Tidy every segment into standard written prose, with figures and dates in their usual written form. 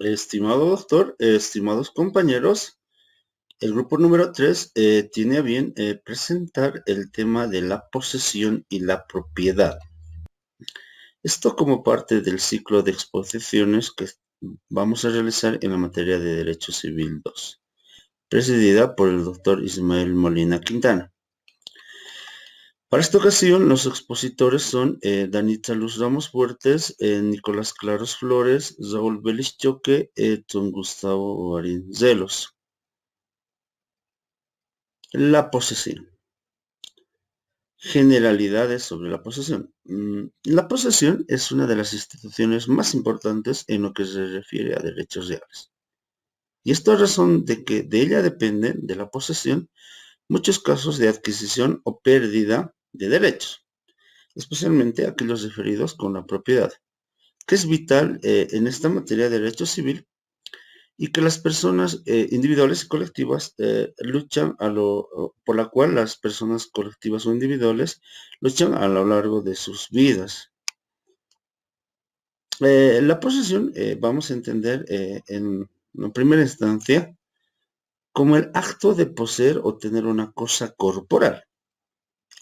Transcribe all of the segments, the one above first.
Estimado doctor, estimados compañeros, el grupo número 3 tiene a bien presentar el tema de la posesión y la propiedad. Esto como parte del ciclo de exposiciones que vamos a realizar en la materia de Derecho Civil 2, presidida por el doctor Ismael Molina Quintana. Para esta ocasión, los expositores son Danitza Luz Ramos Fuertes, Nicolás Claros Flores, Raúl Vélez Choque, don Gustavo Varinzelos. La posesión. Generalidades sobre la posesión. La posesión es una de las instituciones más importantes en lo que se refiere a derechos reales. Y esto a razón de que de ella dependen de la posesión muchos casos de adquisición o pérdida de derechos, especialmente aquellos referidos con la propiedad, que es vital en esta materia de derecho civil y que las personas individuales y colectivas luchan por la cual las personas colectivas o individuales luchan a lo largo de sus vidas. La posesión vamos a entender en primera instancia como el acto de poseer o tener una cosa corporal,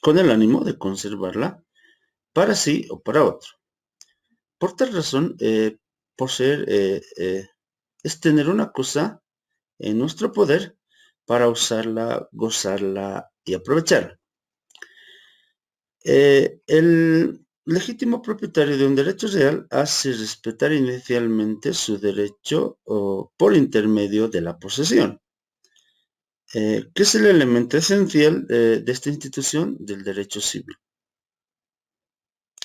con el ánimo de conservarla para sí o para otro. Por tal razón, poseer es tener una cosa en nuestro poder para usarla, gozarla y aprovecharla. El legítimo propietario de un derecho real hace respetar inicialmente su derecho por intermedio de la posesión, que es el elemento esencial de esta institución del derecho civil.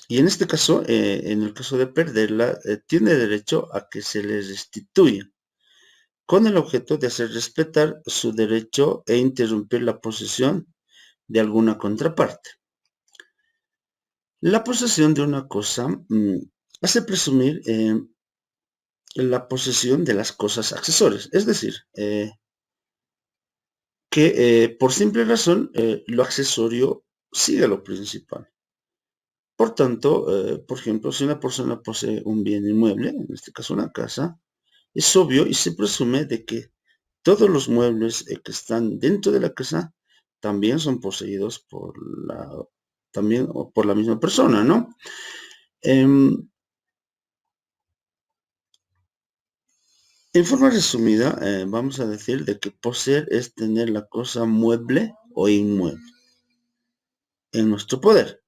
Y en este caso, en el caso de perderla, tiene derecho a que se le restituya, con el objeto de hacer respetar su derecho e interrumpir la posesión de alguna contraparte. La posesión de una cosa hace presumir la posesión de las cosas accesorias, es decir, que por simple razón lo accesorio sigue lo principal. Por tanto, por ejemplo, si una persona posee un bien inmueble, en este caso una casa, es obvio y se presume de que todos los muebles que están dentro de la casa también son poseídos por la misma persona, ¿no? En forma resumida, vamos a decir de que poseer es tener la cosa mueble o inmueble en nuestro poder,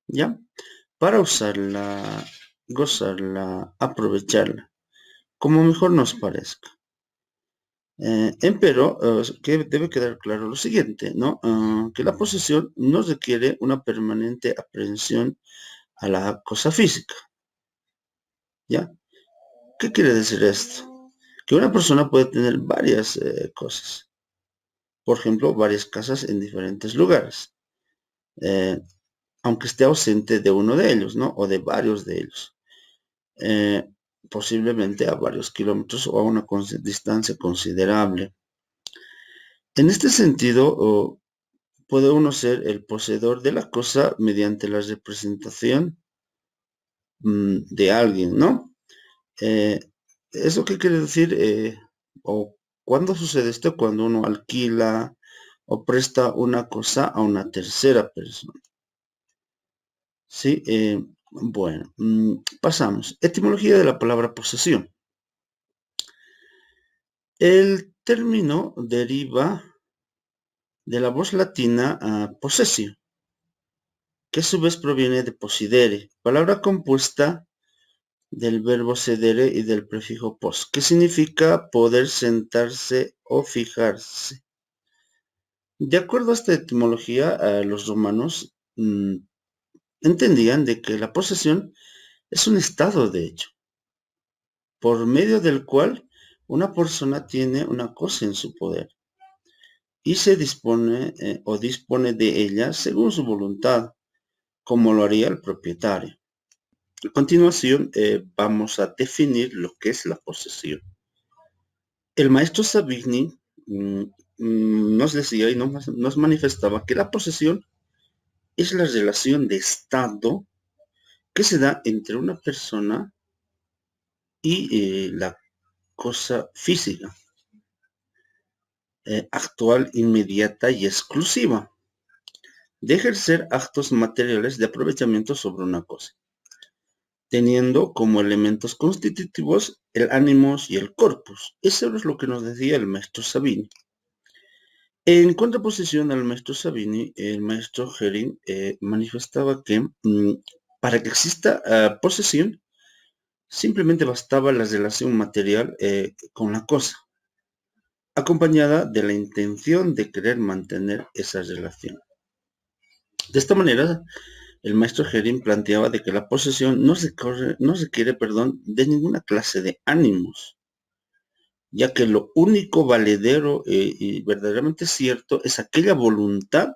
¿ya? Para usarla, gozarla, aprovecharla, como mejor nos parezca. Empero, que debe quedar claro lo siguiente, ¿no? Que la posesión no requiere una permanente aprehensión a la cosa física, ¿ya? ¿Qué quiere decir esto? Que una persona puede tener varias cosas. Por ejemplo, varias casas en diferentes lugares, aunque esté ausente de uno de ellos, ¿no? O de varios de ellos. Posiblemente a varios kilómetros o a una distancia considerable. En este sentido, puede uno ser el poseedor de la cosa mediante la representación de alguien, ¿no? ¿Eso qué quiere decir? ¿O cuándo sucede esto? Cuando uno alquila o presta una cosa a una tercera persona. Sí, bueno, pasamos. Etimología de la palabra posesión. El término deriva de la voz latina possessio, que a su vez proviene de posidere, palabra compuesta del verbo sedere y del prefijo pos, que significa poder sentarse o fijarse. De acuerdo a esta etimología, los romanos entendían de que la posesión es un estado de hecho, por medio del cual una persona tiene una cosa en su poder y se dispone o dispone de ella según su voluntad, como lo haría el propietario. A continuación, vamos a definir lo que es la posesión. El maestro Savigny nos decía y nos manifestaba que la posesión es la relación de estado que se da entre una persona y la cosa física, actual, inmediata y exclusiva, de ejercer actos materiales de aprovechamiento sobre una cosa, teniendo como elementos constitutivos el ánimos y el corpus. Eso es lo que nos decía el maestro Sabini. En contraposición al maestro Sabini, el maestro Herin manifestaba que para que exista posesión, simplemente bastaba la relación material con la cosa, acompañada de la intención de querer mantener esa relación. De esta manera, el maestro Herin planteaba de que la posesión no requiere de ninguna clase de ánimos, ya que lo único valedero y verdaderamente cierto es aquella voluntad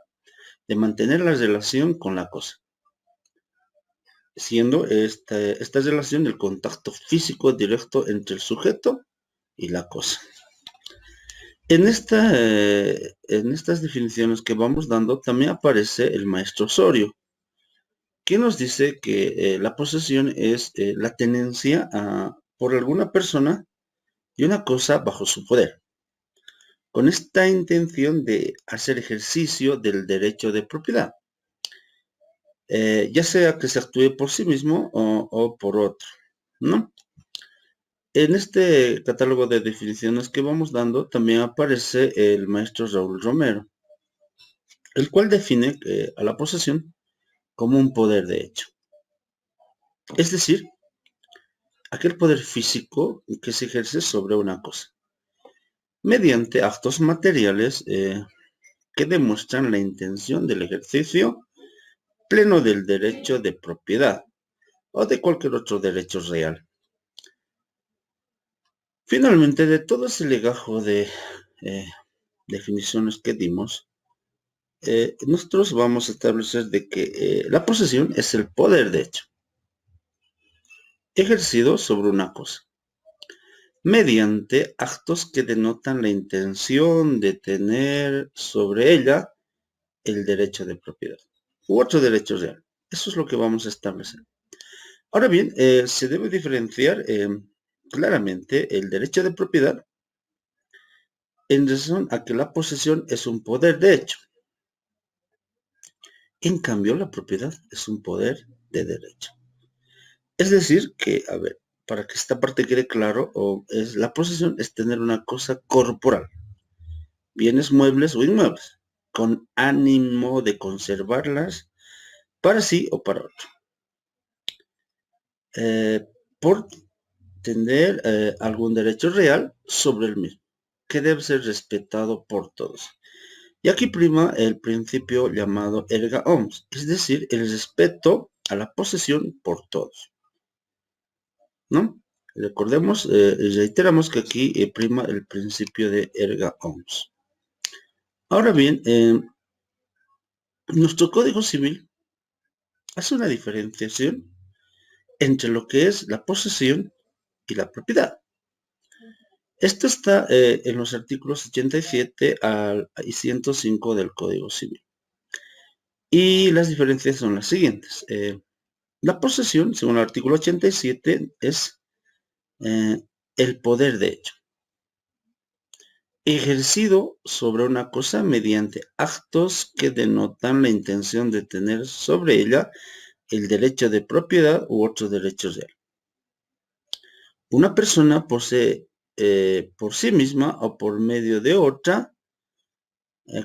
de mantener la relación con la cosa, siendo esta relación el contacto físico directo entre el sujeto y la cosa. En estas definiciones que vamos dando también aparece el maestro Osorio, que nos dice que la posesión es la tenencia por alguna persona y una cosa bajo su poder, con esta intención de hacer ejercicio del derecho de propiedad, ya sea que se actúe por sí mismo o por otro, ¿no? En este catálogo de definiciones que vamos dando también aparece el maestro Raúl Romero, el cual define a la posesión como un poder de hecho. Es decir, aquel poder físico que se ejerce sobre una cosa, mediante actos materiales que demuestran la intención del ejercicio pleno del derecho de propiedad o de cualquier otro derecho real. Finalmente, de todo ese legajo de definiciones que dimos, nosotros vamos a establecer de que la posesión es el poder de hecho ejercido sobre una cosa, mediante actos que denotan la intención de tener sobre ella el derecho de propiedad u otro derecho real. Eso es lo que vamos a establecer. Ahora bien, se debe diferenciar claramente el derecho de propiedad en razón a que la posesión es un poder de hecho. En cambio, la propiedad es un poder de derecho. Es decir, que, a ver, para que esta parte quede claro, la posesión es tener una cosa corporal, bienes muebles o inmuebles, con ánimo de conservarlas para sí o para otro. Por tener algún derecho real sobre el mismo, que debe ser respetado por todos. Y aquí prima el principio llamado erga omnes, es decir, el respeto a la posesión por todos, ¿no? Recordemos y reiteramos que aquí prima el principio de erga omnes. Ahora bien, nuestro Código Civil hace una diferenciación entre lo que es la posesión y la propiedad. Esto está en los artículos 87 y 105 del Código Civil. Y las diferencias son las siguientes. La posesión, según el artículo 87, es el poder de hecho, ejercido sobre una cosa mediante actos que denotan la intención de tener sobre ella el derecho de propiedad u otro derecho real. Una persona posee por sí misma o por medio de otra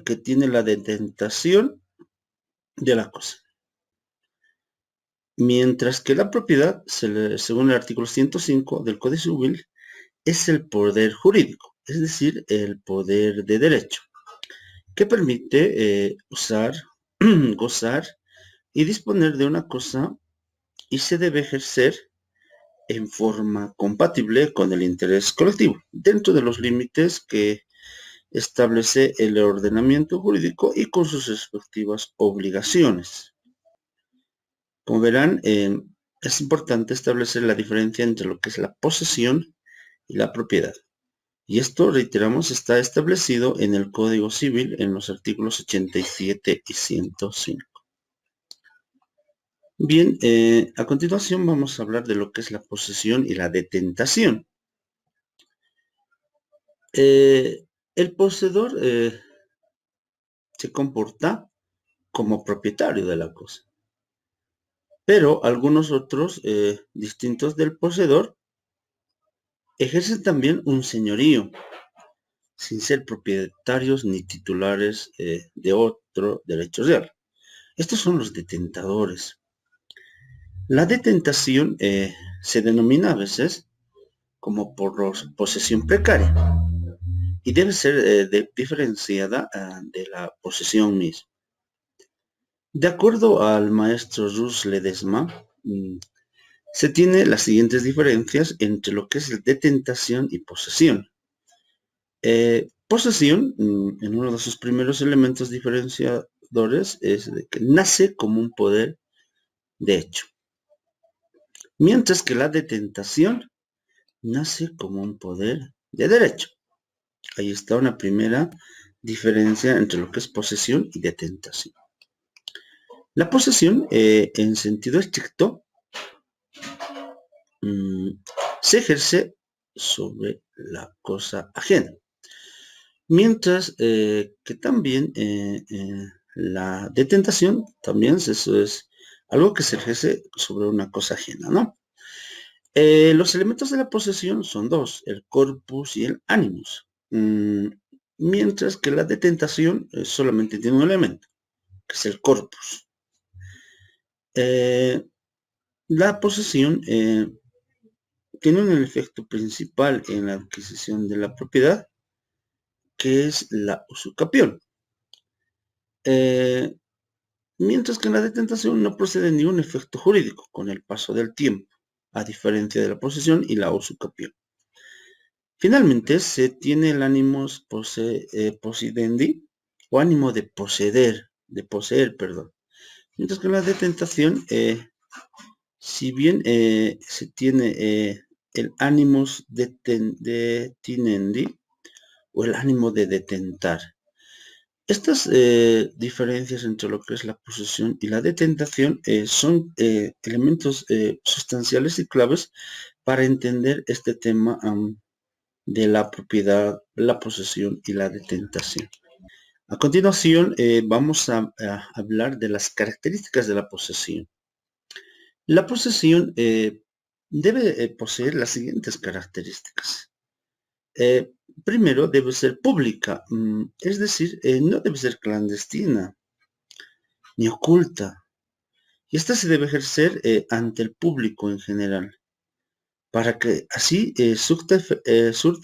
que tiene la detentación de la cosa. Mientras que la propiedad, según el artículo 105 del Código Civil, es el poder jurídico, es decir, el poder de derecho, que permite usar, gozar y disponer de una cosa y se debe ejercer en forma compatible con el interés colectivo, dentro de los límites que establece el ordenamiento jurídico y con sus respectivas obligaciones. Como verán, es importante establecer la diferencia entre lo que es la posesión y la propiedad. Y esto, reiteramos, está establecido en el Código Civil en los artículos 87 y 105. Bien, a continuación vamos a hablar de lo que es la posesión y la detentación. El poseedor se comporta como propietario de la cosa, pero algunos otros distintos del poseedor ejercen también un señorío, sin ser propietarios ni titulares de otro derecho real. Estos son los detentadores. La detentación se denomina a veces como posesión precaria y debe ser diferenciada de la posesión misma. De acuerdo al maestro Jules Ledesma, se tiene las siguientes diferencias entre lo que es detentación y posesión. Posesión, en uno de sus primeros elementos diferenciadores, es de que nace como un poder de hecho, mientras que la detentación nace como un poder de derecho. Ahí está una primera diferencia entre lo que es posesión y detentación. La posesión, en sentido estricto, se ejerce sobre la cosa ajena, mientras que también la detentación también eso es algo que se ejerce sobre una cosa ajena, ¿no? Los elementos de la posesión son dos, el corpus y el animus, mientras que la detentación solamente tiene un elemento, que es el corpus. La posesión tiene un efecto principal en la adquisición de la propiedad, que es la usucapión. Mientras que en la detentación no procede ningún efecto jurídico con el paso del tiempo, a diferencia de la posesión y la usucapión. Finalmente, se tiene el animus possidendi, o ánimo de poseer, perdón. Mientras que en la detentación, si bien se tiene el animus detinendi, o el ánimo de detentar. Estas diferencias entre lo que es la posesión y la detentación son elementos sustanciales y claves para entender este tema de la propiedad, la posesión y la detentación. A continuación, vamos a hablar de las características de la posesión. La posesión debe poseer las siguientes características. Primero, debe ser pública, es decir, no debe ser clandestina ni oculta. Y esta se debe ejercer ante el público en general, para que así surta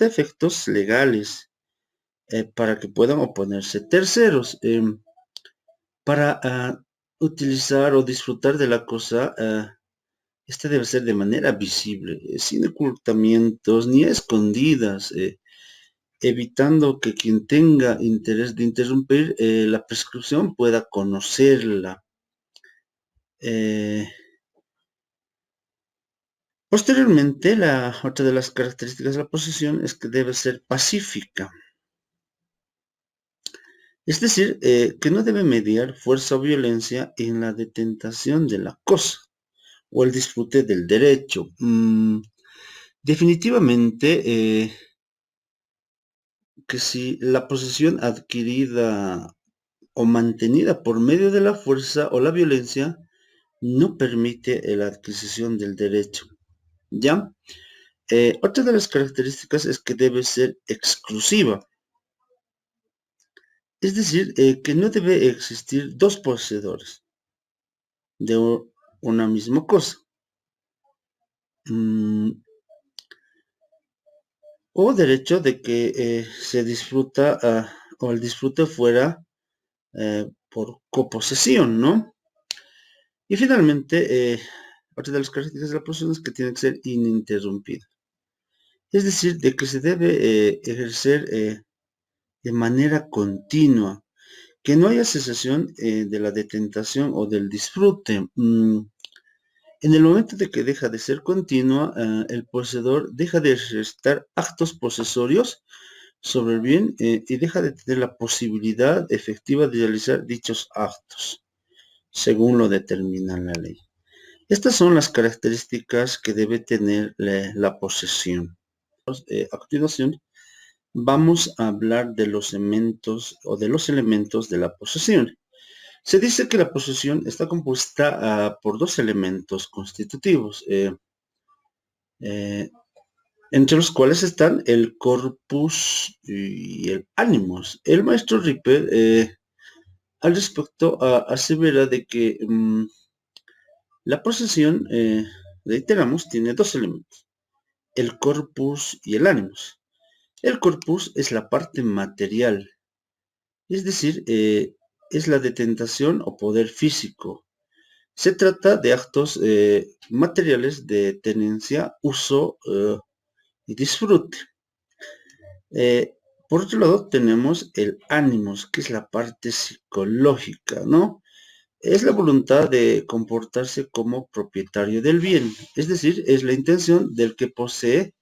efectos legales, para que puedan oponerse terceros. Para utilizar o disfrutar de la cosa, esta debe ser de manera visible, sin ocultamientos ni escondidas, evitando que quien tenga interés de interrumpir la prescripción pueda conocerla. Posteriormente, otra de las características de la posesión es que debe ser pacífica. Es decir, que no debe mediar fuerza o violencia en la detentación de la cosa o el disfrute del derecho. Definitivamente que si la posesión adquirida o mantenida por medio de la fuerza o la violencia no permite la adquisición del derecho. ¿Ya? Otra de las características es que debe ser exclusiva. Es decir, que no debe existir dos poseedores de una misma cosa. O derecho de que se disfruta o el disfrute fuera por coposesión, ¿no? Y finalmente, otra de las características de la posesión es que tiene que ser ininterrumpida. Es decir, de que se debe ejercer de manera continua, que no haya cesación de la detentación o del disfrute. En el momento de que deja de ser continua, el poseedor deja de ejercer actos posesorios sobre el bien y deja de tener la posibilidad efectiva de realizar dichos actos, según lo determina la ley. Estas son las características que debe tener la posesión. A continuación, vamos a hablar de los elementos de la posesión. Se dice que la posesión está compuesta por dos elementos constitutivos, entre los cuales están el corpus y el animus. El maestro Ripper al respecto asevera de que la posesión, reiteramos, tiene dos elementos, el corpus y el animus. El corpus es la parte material, es decir, es la detentación o poder físico. Se trata de actos materiales de tenencia, uso y disfrute. Por otro lado, tenemos el ánimos, que es la parte psicológica, ¿no? Es la voluntad de comportarse como propietario del bien, es decir, es la intención del que posee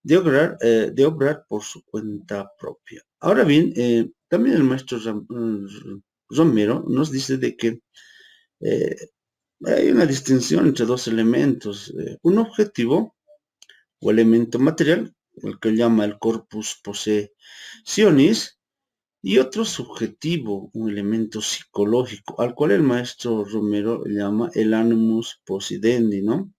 de obrar por su cuenta propia. Ahora bien, también el maestro Romero nos dice de que hay una distinción entre dos elementos, un objetivo o elemento material, el que llama el corpus possessionis, y otro subjetivo, un elemento psicológico, al cual el maestro Romero llama el animus possidendi, ¿no?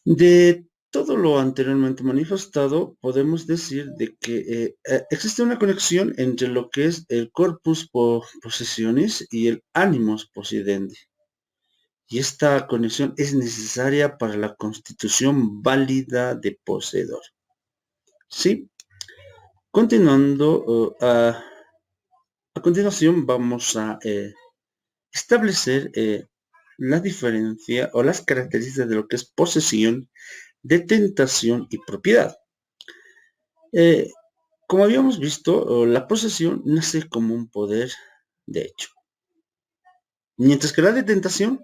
De todo lo anteriormente manifestado, podemos decir de que existe una conexión entre lo que es el corpus possessionis y el animus possidendi. Y esta conexión es necesaria para la constitución válida de poseedor. ¿Sí? Continuando, a continuación vamos a establecer la diferencia o las características de lo que es posesión, detentación y propiedad. Como habíamos visto, la posesión nace como un poder de hecho, mientras que la detentación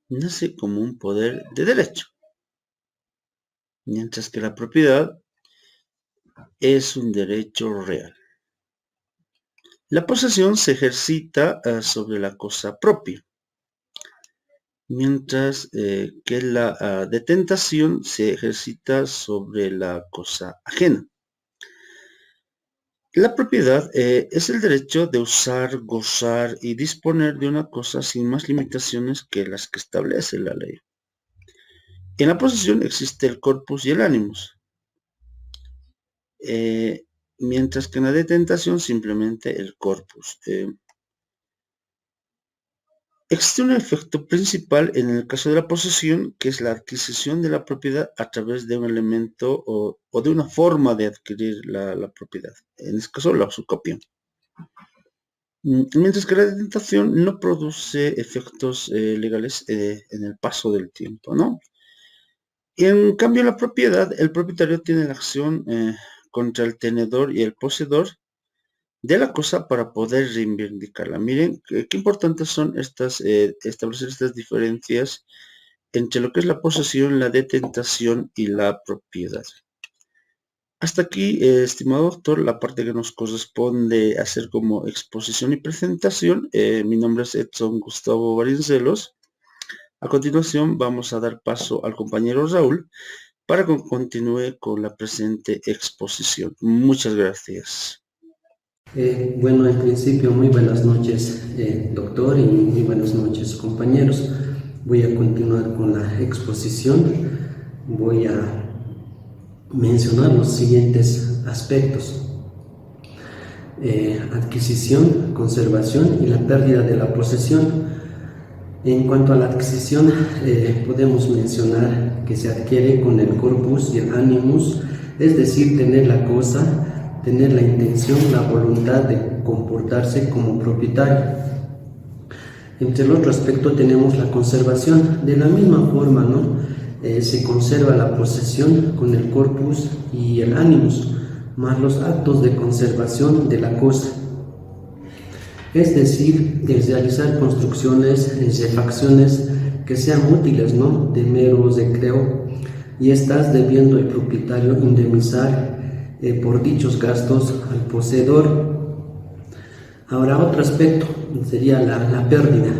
nace como un poder de derecho, mientras que la propiedad es un derecho real. La posesión se ejercita sobre la cosa propia, mientras que la detentación se ejercita sobre la cosa ajena. La propiedad es el derecho de usar, gozar y disponer de una cosa sin más limitaciones que las que establece la ley. En la posesión existe el corpus y el animus, mientras que en la detentación simplemente el corpus. Existe un efecto principal en el caso de la posesión, que es la adquisición de la propiedad a través de un elemento o de una forma de adquirir la propiedad. En este caso, la usucopia. Mientras que la detentación no produce efectos legales en el paso del tiempo, ¿no? Y en cambio, la propiedad, el propietario tiene la acción contra el tenedor y el poseedor de la cosa para poder reivindicarla. Miren qué importantes son establecer estas diferencias entre lo que es la posesión, la detentación y la propiedad. Hasta aquí, estimado doctor, la parte que nos corresponde hacer como exposición y presentación. Mi nombre es Edson Gustavo Varincelos. A continuación vamos a dar paso al compañero Raúl para que continúe con la presente exposición. Muchas gracias. Bueno, en principio, muy buenas noches, doctor, y muy buenas noches, compañeros. Voy a continuar con la exposición. Voy a mencionar los siguientes aspectos. Adquisición, conservación y la pérdida de la posesión. En cuanto a la adquisición, podemos mencionar que se adquiere con el corpus y el animus, es decir, tener la cosa, tener la intención, la voluntad de comportarse como propietario. Entre el otro aspecto tenemos la conservación. De la misma forma, ¿no? Se conserva la posesión con el corpus y el animus, más los actos de conservación de la cosa. Es decir, realizar construcciones, refacciones que sean útiles, ¿no? De mero recreo, y estás debiendo el propietario indemnizar por dichos gastos al poseedor. Ahora, otro aspecto, sería la pérdida.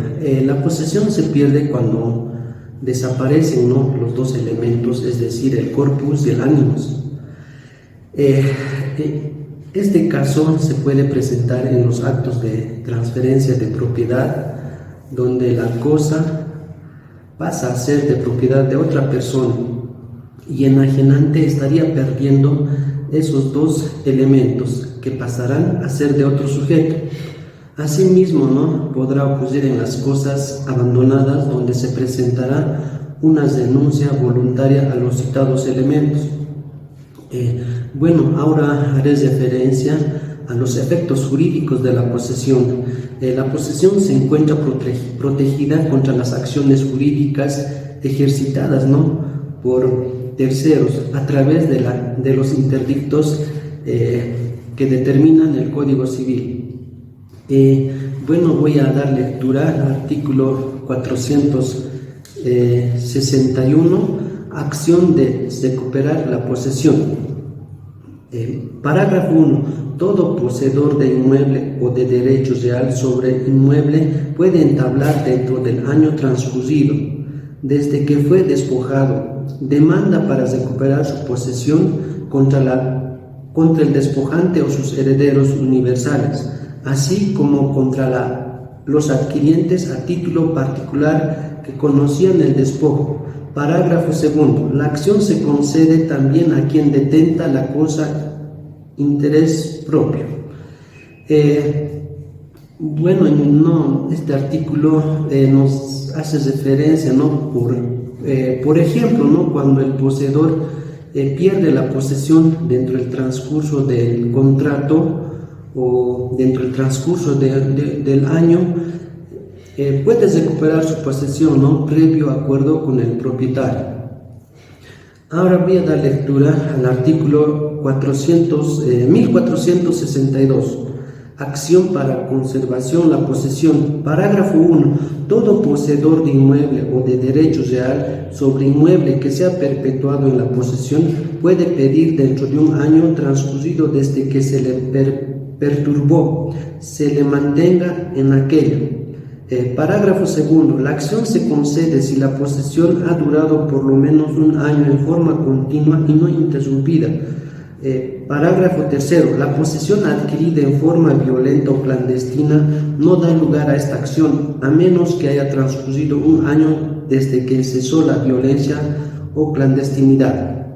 La posesión se pierde cuando desaparecen, ¿no?, los dos elementos, es decir, el corpus y el ánimos. Este caso se puede presentar en los actos de transferencia de propiedad, donde la cosa pasa a ser de propiedad de otra persona y el enajenante estaría perdiendo esos dos elementos que pasarán a ser de otro sujeto. Asimismo, ¿no?, podrá ocurrir en las cosas abandonadas, donde se presentará una denuncia voluntaria a los citados elementos. Ahora haré referencia a los efectos jurídicos de la posesión. La posesión se encuentra protegida contra las acciones jurídicas ejercitadas, ¿no?, por terceros a través de los interdictos que determinan el Código Civil. Voy a dar lectura al artículo 461, acción de recuperar la posesión. Parágrafo 1. Todo poseedor de inmueble o de derecho real sobre inmueble puede entablar dentro del año transcurrido desde que fue despojado demanda para recuperar su posesión contra el despojante o sus herederos universales, así como contra los adquirientes a título particular que conocían el despojo. Parágrafo 2. La acción se concede también a quien detenta la cosa interés propio. Este artículo nos hace referencia, ¿no?, por ejemplo, ¿no?, cuando el poseedor pierde la posesión dentro del transcurso del contrato o dentro del transcurso del año, puede recuperar su posesión, ¿no?, previo acuerdo con el propietario. Ahora voy a dar lectura al artículo 1462. Acción para conservación la posesión. Parágrafo 1. Todo poseedor de inmueble o de derecho real sobre inmueble que sea perpetuado en la posesión puede pedir dentro de un año transcurrido desde que se le perturbó, se le mantenga en aquello. Parágrafo 2. La acción se concede si la posesión ha durado por lo menos un año en forma continua y no interrumpida. Parágrafo 3. La posesión adquirida en forma violenta o clandestina no da lugar a esta acción, a menos que haya transcurrido un año desde que cesó la violencia o clandestinidad.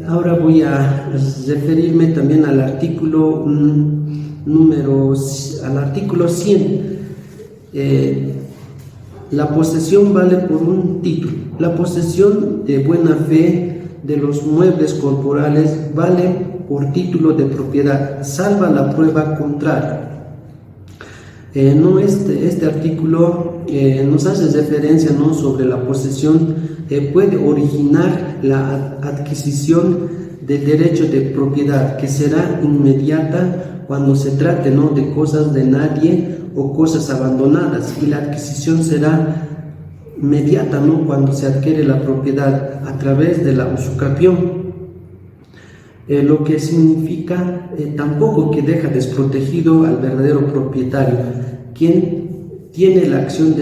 Ahora voy a referirme también al artículo al artículo 100. La posesión vale por un título. La posesión de buena fe de los muebles corporales vale por título de propiedad, salva la prueba contraria. Este artículo nos hace referencia, ¿no?, sobre la posesión puede originar la adquisición del derecho de propiedad, que será inmediata cuando se trate, ¿no?, de cosas de nadie o cosas abandonadas, y la adquisición será inmediata, ¿no?, cuando se adquiere la propiedad a través de la usucapión, lo que significa tampoco que deja desprotegido al verdadero propietario, quien tiene la acción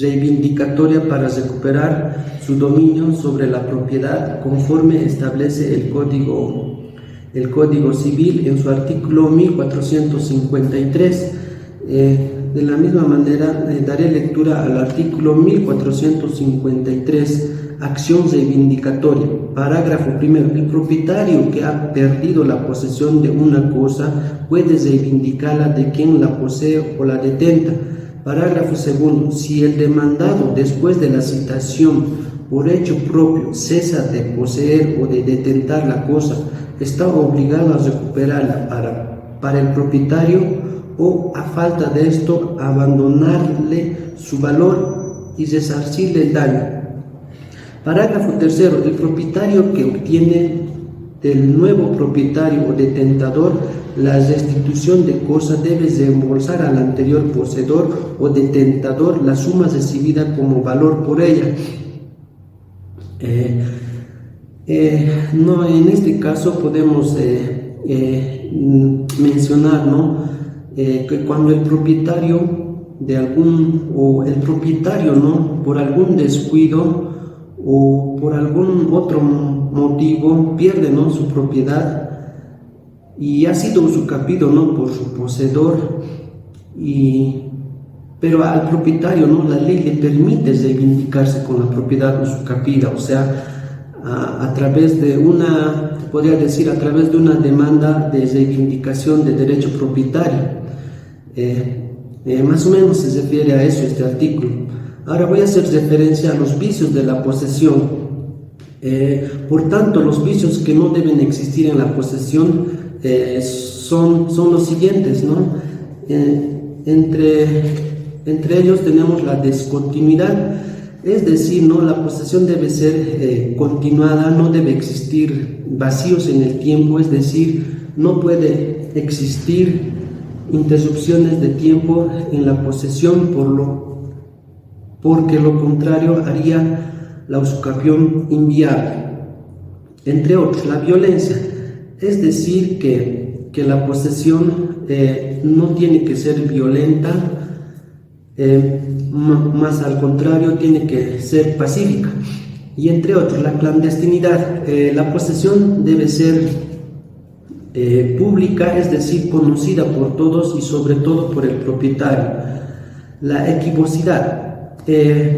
reivindicatoria para recuperar su dominio sobre la propiedad conforme establece el Código Civil en su artículo 1453. De la misma manera, daré lectura al artículo 1453, acción reivindicatoria. Parágrafo 1. El propietario que ha perdido la posesión de una cosa puede reivindicarla de quien la posee o la detenta. Parágrafo 2. Si el demandado, después de la citación por hecho propio, cesa de poseer o de detentar la cosa, está obligado a recuperarla para el propietario, o a falta de esto abandonarle su valor y resarcirle el daño. Parágrafo 3. El propietario que obtiene del nuevo propietario o detentador la restitución de cosa debe reembolsar al anterior poseedor o detentador la suma recibida como valor por ella. En este caso podemos mencionar, ¿no?, que cuando el propietario el propietario, ¿no?, por algún descuido o por algún otro motivo pierde, ¿no?, su propiedad y ha sido usucapido, ¿no?, por su poseedor, pero al propietario, ¿no?, la ley le permite reivindicarse con la propiedad usucapida, o sea, a través de podría decir, a través de una demanda de reivindicación de derecho propietario. Más o menos se refiere a eso este artículo. Ahora voy a hacer referencia a los vicios de la posesión. Por tanto, los vicios que no deben existir en la posesión son los siguientes, ¿no? Entre ellos tenemos la discontinuidad, es decir, ¿no?, la posesión debe ser continuada, no debe existir vacíos en el tiempo, es decir, no puede existir interrupciones de tiempo en la posesión, porque lo contrario haría la usucapión inviable. Entre otros, la violencia, es decir, que la posesión no tiene que ser violenta, más al contrario tiene que ser pacífica. Y entre otros, la clandestinidad, la posesión debe ser pública, es decir, conocida por todos y sobre todo por el propietario. La equivocidad,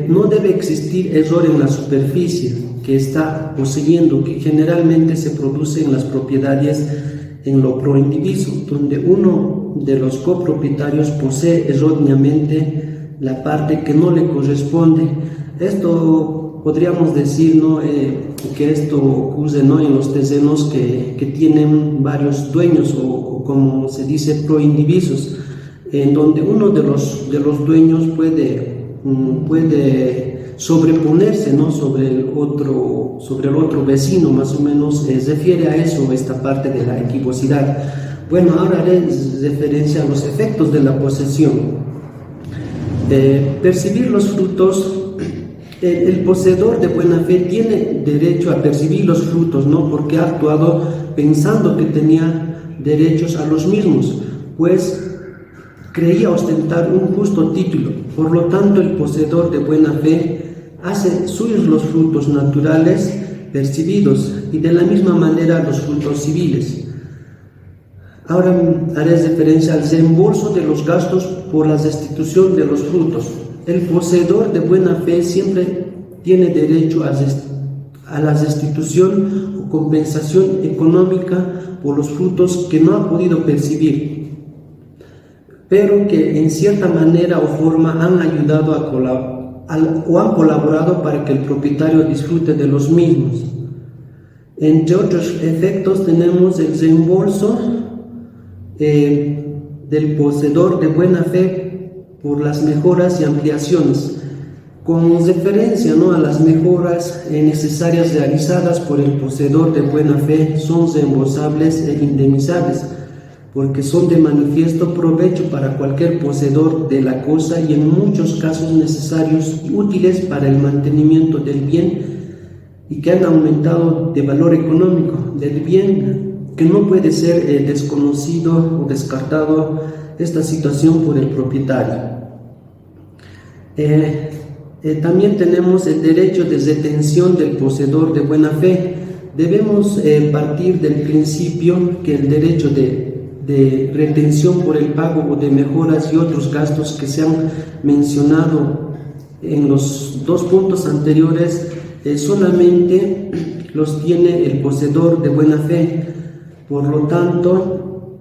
no debe existir error en la superficie que está poseyendo, que generalmente se produce en las propiedades en lo proindiviso, donde uno de los copropietarios posee erróneamente la parte que no le corresponde. Esto podríamos decir, ¿no?, que esto ocurre, ¿no?, en los terrenos que tienen varios dueños o como se dice proindivisos, en donde uno de los dueños puede sobreponerse, ¿no?, sobre el otro vecino, más o menos refiere a eso esta parte de la equivocidad. Bueno, ahora haré referencia a los efectos de la posesión. Percibir los frutos. El poseedor de buena fe tiene derecho a percibir los frutos, ¿no?, porque ha actuado pensando que tenía derechos a los mismos, pues creía ostentar un justo título. Por lo tanto, el poseedor de buena fe hace suyos los frutos naturales percibidos y de la misma manera los frutos civiles. Ahora haré referencia al reembolso de los gastos por la restitución de los frutos. El poseedor de buena fe siempre tiene derecho a la restitución o compensación económica por los frutos que no ha podido percibir, pero que en cierta manera o forma han ayudado o han colaborado para que el propietario disfrute de los mismos. Entre otros efectos tenemos el reembolso del poseedor de buena fe por las mejoras y ampliaciones, con referencia, ¿no?, a las mejoras necesarias realizadas por el poseedor de buena fe, son reembolsables e indemnizables, porque son de manifiesto provecho para cualquier poseedor de la cosa y en muchos casos necesarios y útiles para el mantenimiento del bien y que han aumentado de valor económico del bien, que no puede ser desconocido o descartado esta situación por el propietario. También tenemos el derecho de retención del poseedor de buena fe. Debemos partir del principio que el derecho de retención por el pago de mejoras y otros gastos que se han mencionado en los dos puntos anteriores solamente los tiene el poseedor de buena fe. Por lo tanto,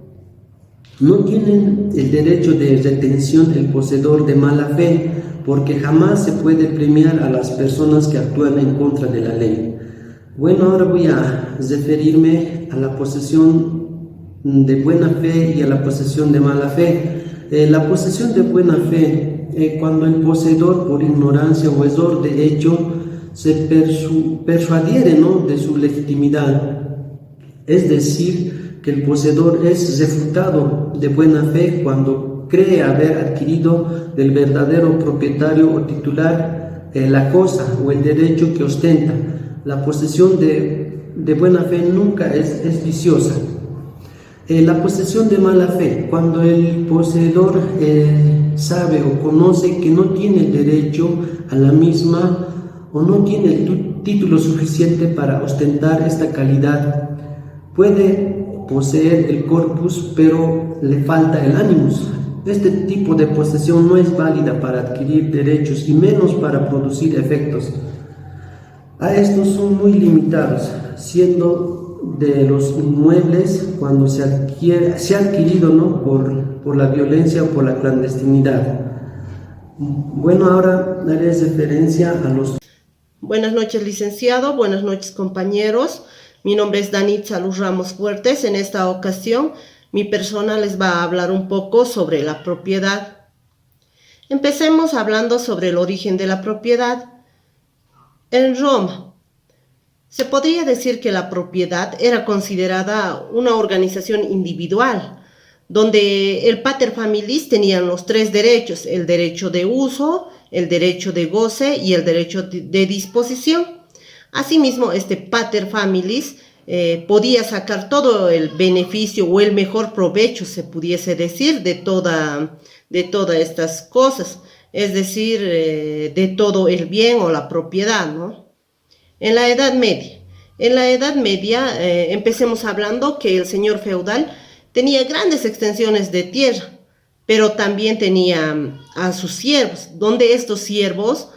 no tienen el derecho de retención el poseedor de mala fe, porque jamás se puede premiar a las personas que actúan en contra de la ley. Bueno, ahora voy a referirme a la posesión de buena fe y a la posesión de mala fe. La posesión de buena fe, cuando el poseedor por ignorancia o error de hecho se persuadiere, ¿no?, de su legitimidad, es decir, que el poseedor es refutado de buena fe cuando cree haber adquirido del verdadero propietario o titular la cosa o el derecho que ostenta. La posesión de buena fe nunca es viciosa. La posesión de mala fe, cuando el poseedor sabe o conoce que no tiene derecho a la misma o no tiene el título suficiente para ostentar esta calidad, puede poseer el corpus pero le falta el animus. Este tipo de posesión no es válida para adquirir derechos y menos para producir efectos. A estos son muy limitados, siendo de los inmuebles cuando se ha adquirido, ¿no?, por la violencia o por la clandestinidad. Bueno, ahora daré referencia a los... Buenas noches, licenciado. Buenas noches, compañeros. Mi nombre es Danitza Luz Ramos Fuertes. En esta ocasión, mi persona les va a hablar un poco sobre la propiedad. Empecemos hablando sobre el origen de la propiedad. En Roma, se podría decir que la propiedad era considerada una organización individual, donde el pater familias tenían los tres derechos: el derecho de uso, el derecho de goce y el derecho de disposición. Asimismo, este pater familias podía sacar todo el beneficio o el mejor provecho, se pudiese decir, de todas estas cosas, es decir, de todo el bien o la propiedad, ¿no? En la Edad Media, empecemos hablando que el señor feudal tenía grandes extensiones de tierra, pero también tenía a sus siervos, donde estos siervos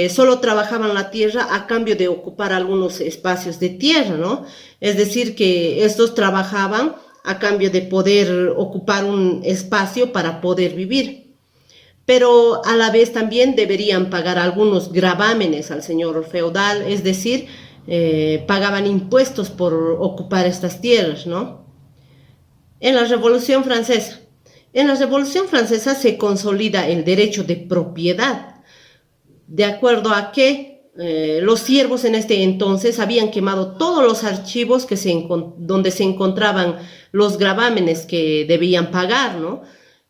solo trabajaban la tierra a cambio de ocupar algunos espacios de tierra, ¿no? Es decir, que estos trabajaban a cambio de poder ocupar un espacio para poder vivir. Pero a la vez también deberían pagar algunos gravámenes al señor feudal, es decir, pagaban impuestos por ocupar estas tierras, ¿no? En la Revolución Francesa se consolida el derecho de propiedad, de acuerdo a que los siervos en este entonces habían quemado todos los archivos donde se encontraban los gravámenes que debían pagar, ¿no?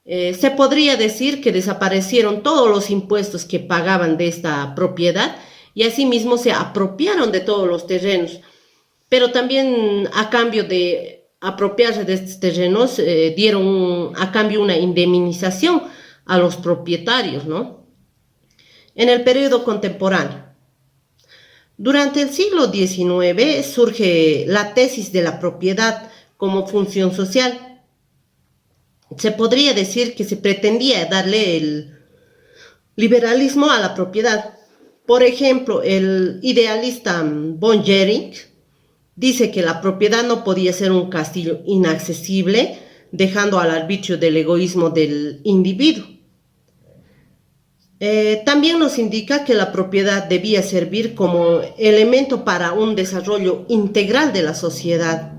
Se podría decir que desaparecieron todos los impuestos que pagaban de esta propiedad y asimismo se apropiaron de todos los terrenos. Pero también a cambio de apropiarse de estos terrenos dieron a cambio una indemnización a los propietarios, ¿no? En el periodo contemporáneo, durante el siglo XIX surge la tesis de la propiedad como función social. Se podría decir que se pretendía darle el liberalismo a la propiedad. Por ejemplo, el idealista von Gering dice que la propiedad no podía ser un castillo inaccesible, dejando al arbitrio del egoísmo del individuo. También nos indica que la propiedad debía servir como elemento para un desarrollo integral de la sociedad.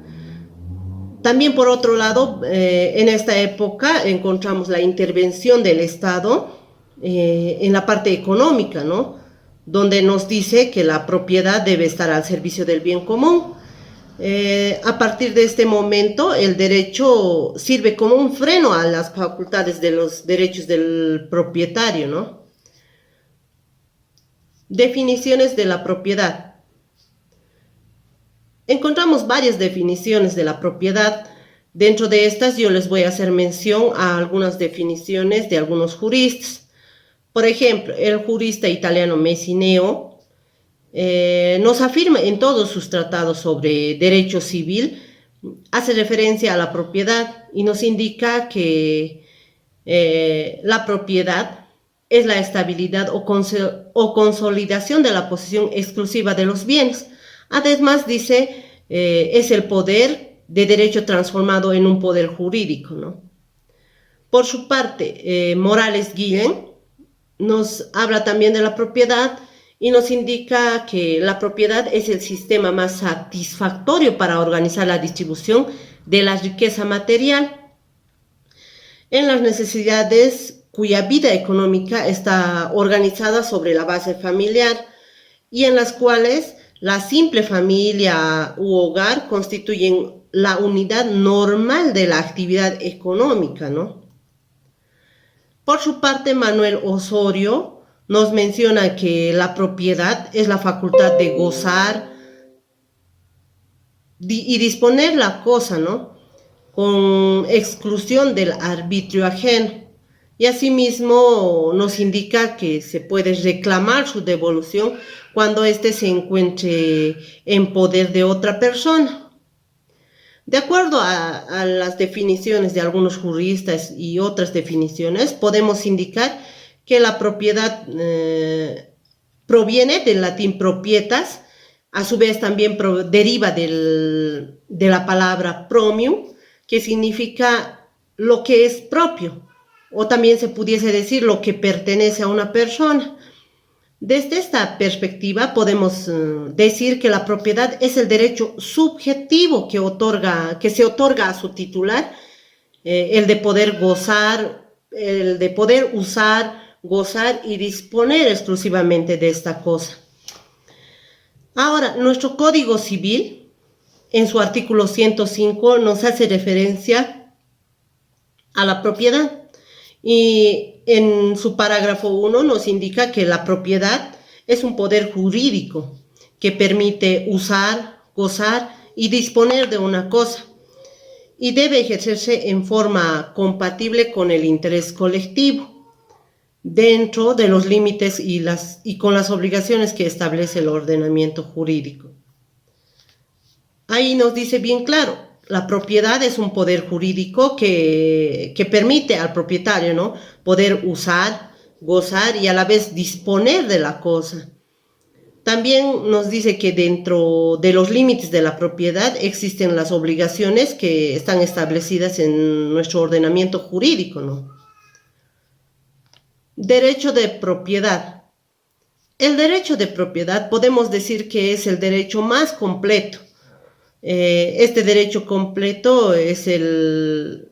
También, por otro lado, en esta época encontramos la intervención del Estado en la parte económica, ¿no?, donde nos dice que la propiedad debe estar al servicio del bien común. A partir de este momento, el derecho sirve como un freno a las facultades de los derechos del propietario, ¿no? Definiciones de la propiedad. Encontramos varias definiciones de la propiedad. Dentro de estas yo les voy a hacer mención a algunas definiciones de algunos juristas. Por ejemplo, el jurista italiano Messineo nos afirma en todos sus tratados sobre derecho civil, hace referencia a la propiedad y nos indica que la propiedad es la estabilidad o consolidación de la posesión exclusiva de los bienes. Además dice, es el poder de derecho transformado en un poder jurídico, ¿no? Por su parte, Morales Guillén nos habla también de la propiedad y nos indica que la propiedad es el sistema más satisfactorio para organizar la distribución de la riqueza material en las necesidades cuya vida económica está organizada sobre la base familiar y en las cuales la simple familia u hogar constituyen la unidad normal de la actividad económica, ¿no? Por su parte, Manuel Osorio nos menciona que la propiedad es la facultad de gozar y disponer la cosa, ¿no?, con exclusión del arbitrio ajeno. Y asimismo nos indica que se puede reclamar su devolución cuando éste se encuentre en poder de otra persona. De acuerdo a las definiciones de algunos juristas y otras definiciones, podemos indicar que la propiedad proviene del latín propietas, a su vez también deriva de la palabra promium, que significa lo que es propio, o también se pudiese decir lo que pertenece a una persona. Desde esta perspectiva podemos decir que la propiedad es el derecho subjetivo que se otorga a su titular, el de poder gozar, el de poder usar, gozar y disponer exclusivamente de esta cosa. Ahora, nuestro Código Civil, en su artículo 105, nos hace referencia a la propiedad. Y en su parágrafo 1 nos indica que la propiedad es un poder jurídico que permite usar, gozar y disponer de una cosa, y debe ejercerse en forma compatible con el interés colectivo, dentro de los límites y con las obligaciones que establece el ordenamiento jurídico. Ahí nos dice bien claro, la propiedad es un poder jurídico que permite al propietario, ¿no?, poder usar, gozar y a la vez disponer de la cosa. También nos dice que dentro de los límites de la propiedad existen las obligaciones que están establecidas en nuestro ordenamiento jurídico, ¿no? Derecho de propiedad. El derecho de propiedad podemos decir que es el derecho más completo. Este derecho completo es el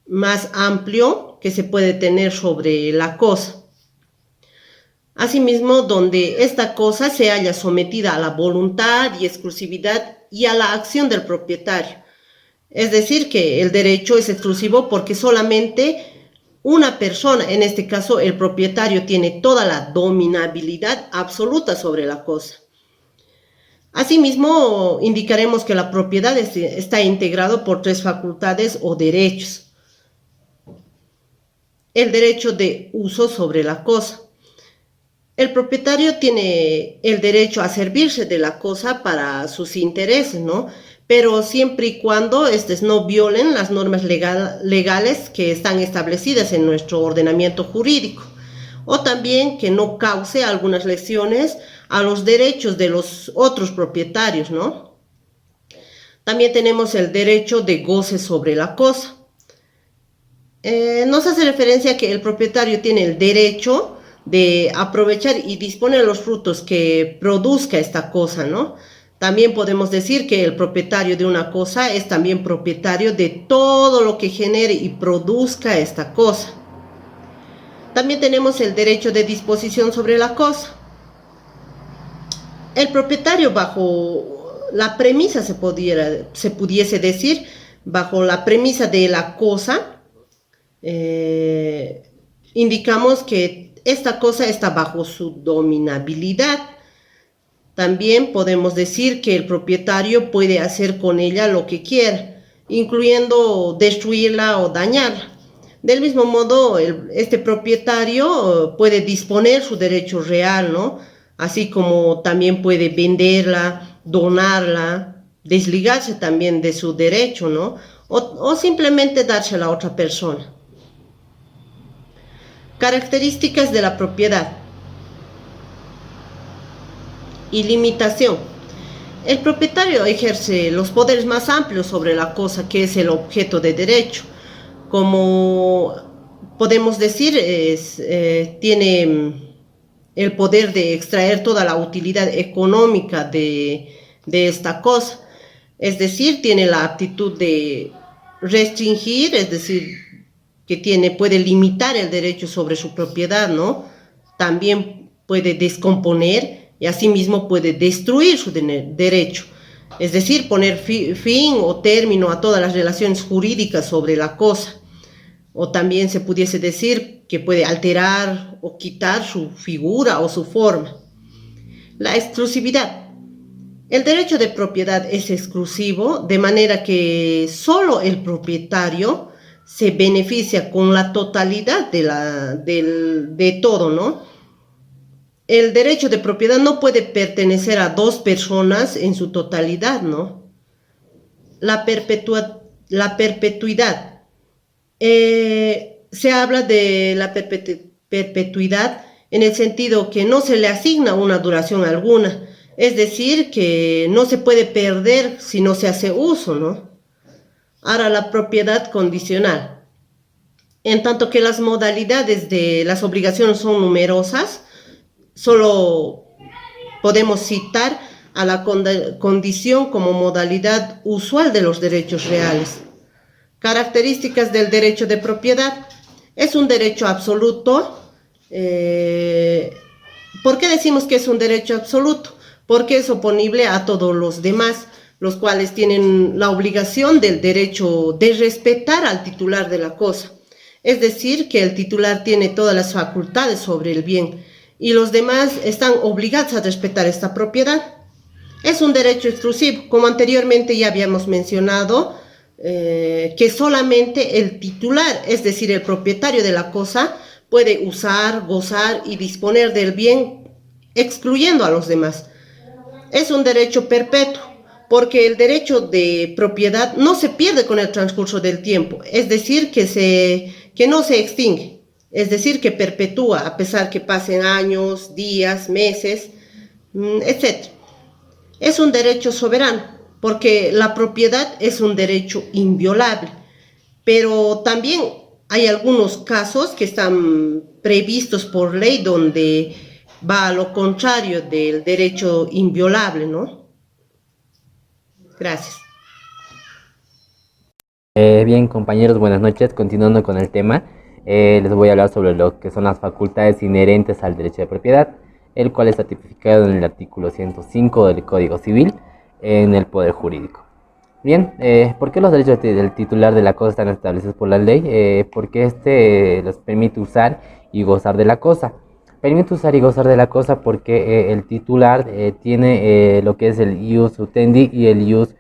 más amplio que se puede tener sobre la cosa. Asimismo, donde esta cosa se halla sometida a la voluntad y exclusividad y a la acción del propietario. Es decir, que el derecho es exclusivo porque solamente una persona, en este caso el propietario, tiene toda la dominabilidad absoluta sobre la cosa. Asimismo, indicaremos que la propiedad está integrado por 3 facultades o derechos. El derecho de uso sobre la cosa. El propietario tiene el derecho a servirse de la cosa para sus intereses, ¿no? Pero siempre y cuando estos no violen las normas legales que están establecidas en nuestro ordenamiento jurídico, o también que no cause algunas lesiones a los derechos de los otros propietarios, ¿no? También tenemos el derecho de goce sobre la cosa. Nos hace referencia a que el propietario tiene el derecho de aprovechar y disponer los frutos que produzca esta cosa, ¿no? También podemos decir que el propietario de una cosa es también propietario de todo lo que genere y produzca esta cosa. También tenemos el derecho de disposición sobre la cosa. El propietario, bajo la premisa, se pudiese decir, bajo la premisa de la cosa, indicamos que esta cosa está bajo su dominabilidad. También podemos decir que el propietario puede hacer con ella lo que quiera, incluyendo destruirla o dañarla. Del mismo modo, este propietario puede disponer su derecho real, ¿no? Así como también puede venderla, donarla, desligarse también de su derecho, ¿no? O simplemente dársela a otra persona. Características de la propiedad. Y limitación. El propietario ejerce los poderes más amplios sobre la cosa que es el objeto de derecho. Como podemos decir, tiene el poder de extraer toda la utilidad económica de esta cosa. Es decir, tiene la aptitud de restringir, es decir, que puede limitar el derecho sobre su propiedad, ¿no? También puede descomponer y asimismo puede destruir su derecho. Es decir, poner fin o término a todas las relaciones jurídicas sobre la cosa. O también se pudiese decir que puede alterar o quitar su figura o su forma. La exclusividad. El derecho de propiedad es exclusivo, de manera que solo el propietario se beneficia con la totalidad de todo, ¿no? El derecho de propiedad no puede pertenecer a dos personas en su totalidad, ¿no? La perpetuidad. Se habla de la perpetuidad en el sentido que no se le asigna una duración alguna, es decir, que no se puede perder si no se hace uso, ¿no? Ahora, la propiedad condicional. En tanto que las modalidades de las obligaciones son numerosas, solo podemos citar a la condición como modalidad usual de los derechos reales. Características del derecho de propiedad. Es un derecho absoluto. ¿Por qué decimos que es un derecho absoluto? Porque es oponible a todos los demás, los cuales tienen la obligación del derecho de respetar al titular de la cosa. Es decir, que el titular tiene todas las facultades sobre el bien y los demás están obligados a respetar esta propiedad. Es un derecho exclusivo, como anteriormente ya habíamos mencionado, que solamente el titular, es decir, el propietario de la cosa, puede usar, gozar y disponer del bien, excluyendo a los demás. Es un derecho perpetuo, porque el derecho de propiedad no se pierde con el transcurso del tiempo, es decir, que no se extingue, es decir, que perpetúa a pesar que pasen años, días, meses, etc. Es un derecho soberano, porque la propiedad es un derecho inviolable, pero también hay algunos casos que están previstos por ley donde va a lo contrario del derecho inviolable, ¿no? Gracias. Bien, compañeros, buenas noches. Continuando con el tema, les voy a hablar sobre lo que son las facultades inherentes al derecho de propiedad, el cual está tipificado en el artículo 105 del Código Civil en el Poder Jurídico. Bien, ¿por qué los derechos del titular de la cosa están establecidos por la ley? Porque les permite usar y gozar de la cosa. Permite usar y gozar de la cosa porque el titular tiene lo que es el ius utendi y el ius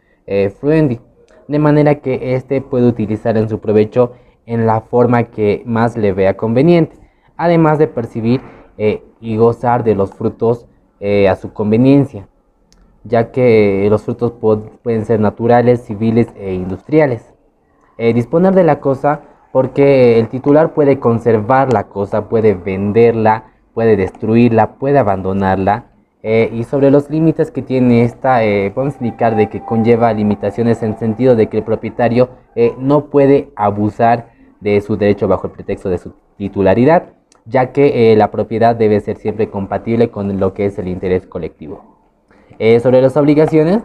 fruendi, de manera que éste puede utilizar en su provecho en la forma que más le vea conveniente, además de percibir y gozar de los frutos a su conveniencia, ya que los frutos pueden ser naturales, civiles e industriales. Disponer de la cosa porque el titular puede conservar la cosa, puede venderla, puede destruirla, puede abandonarla. Y sobre los límites que tiene esta, podemos indicar de que conlleva limitaciones en sentido de que el propietario no puede abusar de su derecho bajo el pretexto de su titularidad, ya que la propiedad debe ser siempre compatible con lo que es el interés colectivo. Sobre las obligaciones,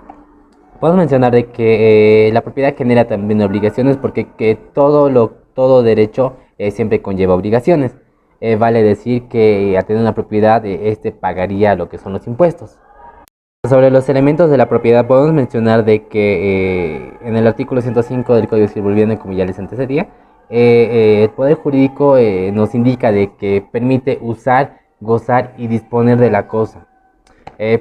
podemos mencionar de que la propiedad genera también obligaciones porque todo derecho siempre conlleva obligaciones. Vale decir que al tener una propiedad, pagaría lo que son los impuestos. Sobre los elementos de la propiedad, podemos mencionar de que en el artículo 105 del Código Civil Boliviano, como ya les antecedía, el Poder Jurídico nos indica de que permite usar, gozar y disponer de la cosa.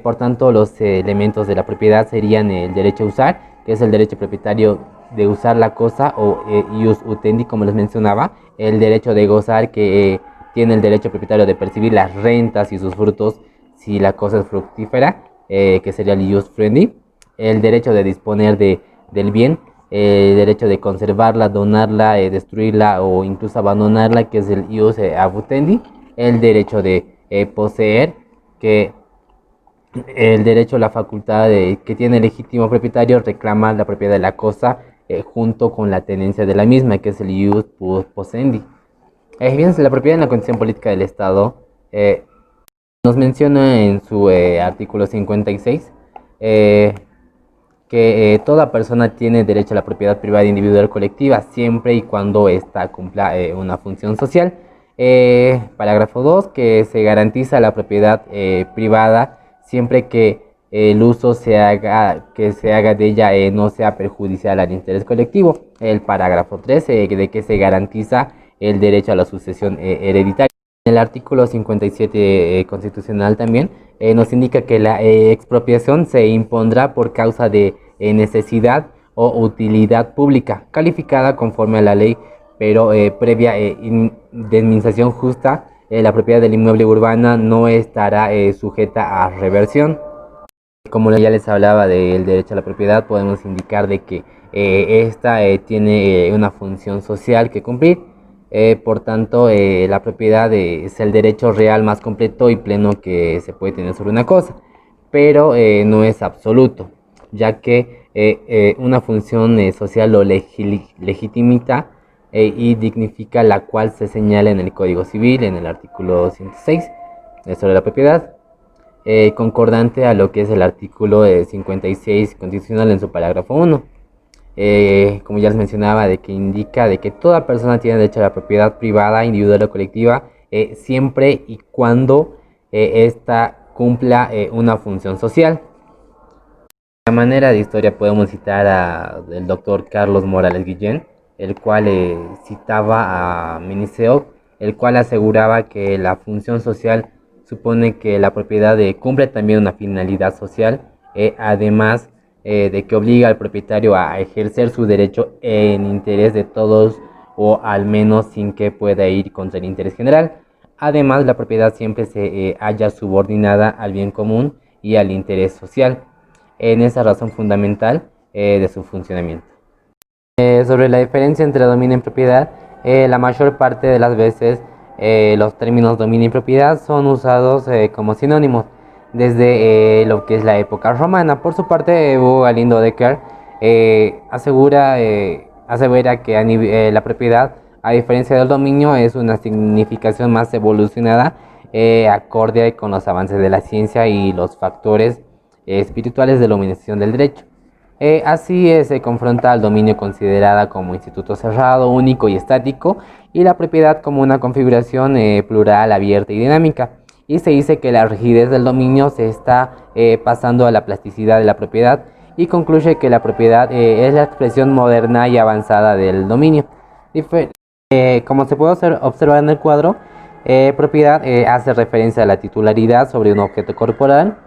Por tanto, los elementos de la propiedad serían el derecho a usar, que es el derecho propietario de usar la cosa, o ius utendi, como les mencionaba, el derecho de gozar, que tiene el derecho propietario de percibir las rentas y sus frutos si la cosa es fructífera, que sería el ius fruendi, el derecho de disponer del bien, el derecho de conservarla, donarla, destruirla o incluso abandonarla, que es el ius abutendi, el derecho de poseer, que el derecho a la facultad que tiene el legítimo propietario reclamar la propiedad de la cosa junto con la tenencia de la misma, que es el ius possendi. Fíjense, la propiedad en la condición política del Estado nos menciona en su artículo 56 que toda persona tiene derecho a la propiedad privada, individual, colectiva, siempre y cuando ésta cumpla una función social. Parágrafo 2, que se garantiza la propiedad privada siempre que el uso que se haga de ella no sea perjudicial al interés colectivo. El parágrafo 3, de que se garantiza el derecho a la sucesión hereditaria. El artículo 57 constitucional también nos indica que la expropiación se impondrá por causa de necesidad o utilidad pública, calificada conforme a la ley, pero previa indemnización justa, la propiedad del inmueble urbana no estará sujeta a reversión. Como ya les hablaba del derecho a la propiedad, podemos indicar de que esta tiene una función social que cumplir. Por tanto, la propiedad es el derecho real más completo y pleno que se puede tener sobre una cosa, pero no es absoluto, ya que una función social lo legitimita y dignifica, la cual se señala en el Código Civil, en el artículo 106, sobre la propiedad. Concordante a lo que es el artículo 56 constitucional en su parágrafo 1. Como ya les mencionaba, de que indica de que toda persona tiene derecho a la propiedad privada, individual o colectiva, siempre y cuando ésta cumpla una función social. De manera de historia podemos citar al doctor Carlos Morales Guillén, el cual citaba a Miniseo, el cual aseguraba que la función social supone que la propiedad cumple también una finalidad social, además de que obliga al propietario a ejercer su derecho en interés de todos, o al menos sin que pueda ir contra el interés general. Además, la propiedad siempre se halla subordinada al bien común y al interés social, en esa razón fundamental de su funcionamiento. Sobre la diferencia entre dominio y propiedad, la mayor parte de las veces los términos dominio y propiedad son usados como sinónimos desde lo que es la época romana. Por su parte, Hugo Galindo Decker asevera que la propiedad, a diferencia del dominio, es una significación más evolucionada, acorde con los avances de la ciencia y los factores espirituales de la humanización del derecho. Así se confronta al dominio considerada como instituto cerrado, único y estático, y la propiedad como una configuración plural, abierta y dinámica. Y se dice que la rigidez del dominio se está pasando a la plasticidad de la propiedad, y concluye que la propiedad es la expresión moderna y avanzada del dominio. Como se puede observar en el cuadro, propiedad hace referencia a la titularidad sobre un objeto corporal.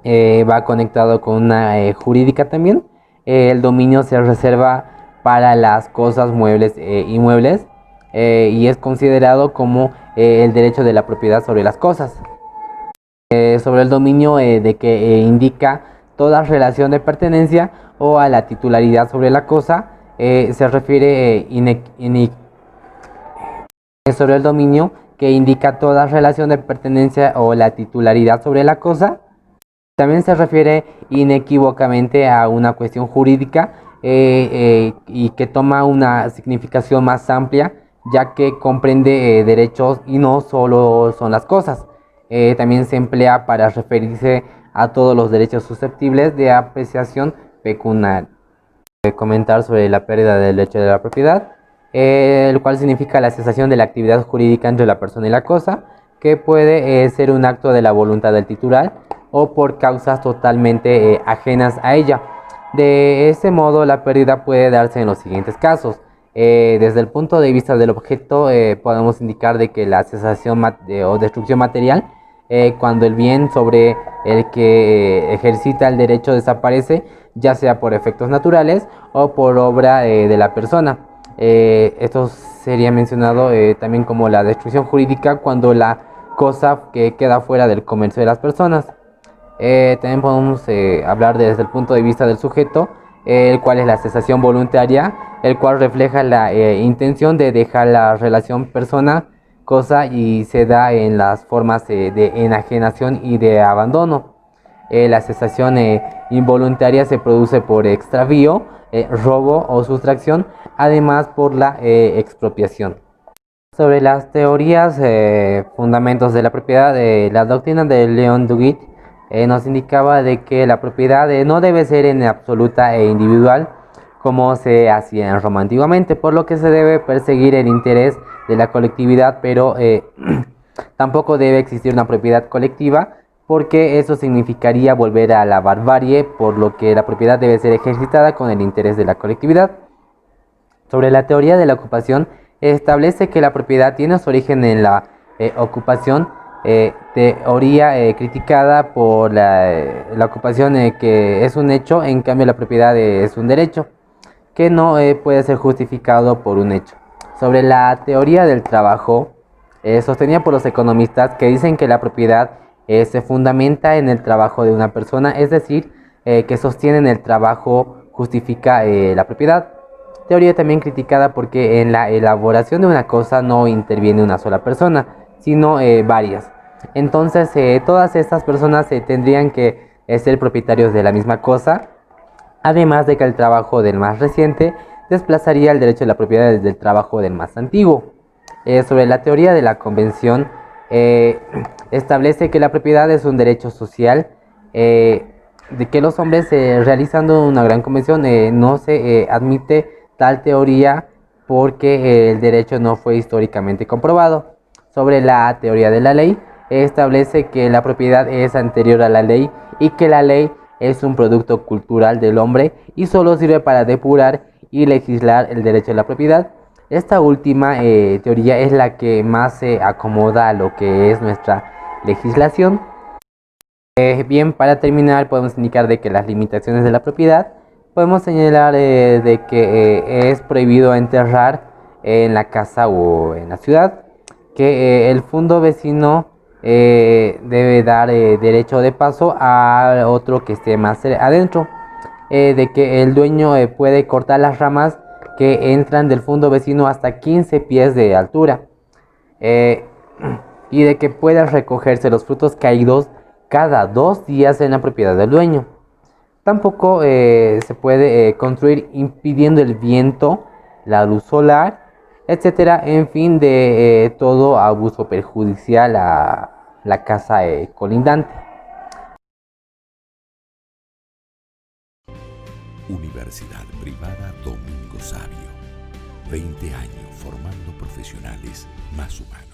Va conectado con una jurídica también. El dominio se reserva para las cosas muebles e inmuebles, y es considerado como el derecho de la propiedad sobre las cosas. Sobre el dominio, de que indica toda relación de pertenencia o a la titularidad sobre la cosa, se refiere sobre el dominio que indica toda relación de pertenencia o la titularidad sobre la cosa. También se refiere inequívocamente a una cuestión jurídica y que toma una significación más amplia, ya que comprende derechos y no solo son las cosas. También se emplea para referirse a todos los derechos susceptibles de apreciación pecuniaria. Comentar sobre la pérdida del derecho de la propiedad, el cual significa la cesación de la actividad jurídica entre la persona y la cosa, que puede ser un acto de la voluntad del titular o por causas totalmente ajenas a ella. De ese modo, la pérdida puede darse en los siguientes casos. Desde el punto de vista del objeto, podemos indicar de que la cesación o destrucción material, cuando el bien sobre el que ejercita el derecho desaparece, ya sea por efectos naturales o por obra de la persona. Esto sería mencionado también como la destrucción jurídica, cuando la cosa que queda fuera del comercio de las personas. También podemos hablar desde el punto de vista del sujeto, el cual es la cesación voluntaria, el cual refleja la intención de dejar la relación persona-cosa y se da en las formas de enajenación y de abandono. La cesación involuntaria se produce por extravío, robo o sustracción, además por la expropiación. Sobre las teorías, fundamentos de la propiedad, la doctrina de Leon Duguid nos indicaba de que la propiedad no debe ser en absoluta e individual, como se hacía en Roma antiguamente, por lo que se debe perseguir el interés de la colectividad, pero tampoco debe existir una propiedad colectiva, porque eso significaría volver a la barbarie, por lo que la propiedad debe ser ejercitada con el interés de la colectividad. Sobre la teoría de la ocupación, establece que la propiedad tiene su origen en la ocupación, teoría criticada por la ocupación que es un hecho, en cambio la propiedad es un derecho, que no puede ser justificado por un hecho. Sobre la teoría del trabajo, sostenida por los economistas que dicen que la propiedad se fundamenta en el trabajo de una persona, es decir, que sostienen el trabajo justifica la propiedad. Teoría también criticada porque en la elaboración de una cosa no interviene una sola persona, sino varias. Entonces, todas estas personas tendrían que ser propietarios de la misma cosa, además de que el trabajo del más reciente desplazaría el derecho de la propiedad desde el trabajo del más antiguo. Sobre la teoría de la convención, establece que la propiedad es un derecho social, de que los hombres realizando una gran convención no se admite tal teoría porque el derecho no fue históricamente comprobado. Sobre la teoría de la ley, establece que la propiedad es anterior a la ley y que la ley es un producto cultural del hombre y solo sirve para depurar y legislar el derecho a la propiedad. Esta última teoría es la que más se acomoda a lo que es nuestra legislación. Bien, para terminar podemos indicar de que las limitaciones de la propiedad, podemos señalar de que es prohibido enterrar en la casa o en la ciudad, que el fondo vecino debe dar derecho de paso a otro que esté más adentro, de que el dueño puede cortar las ramas que entran del fondo vecino hasta 15 pies de altura, y de que pueda recogerse los frutos caídos cada 2 días en la propiedad del dueño. Tampoco se puede construir impidiendo el viento, la luz solar, etcétera, en fin de todo abuso perjudicial a la casa colindante. Universidad Privada Domingo Sabio. 20 años formando profesionales más humanos.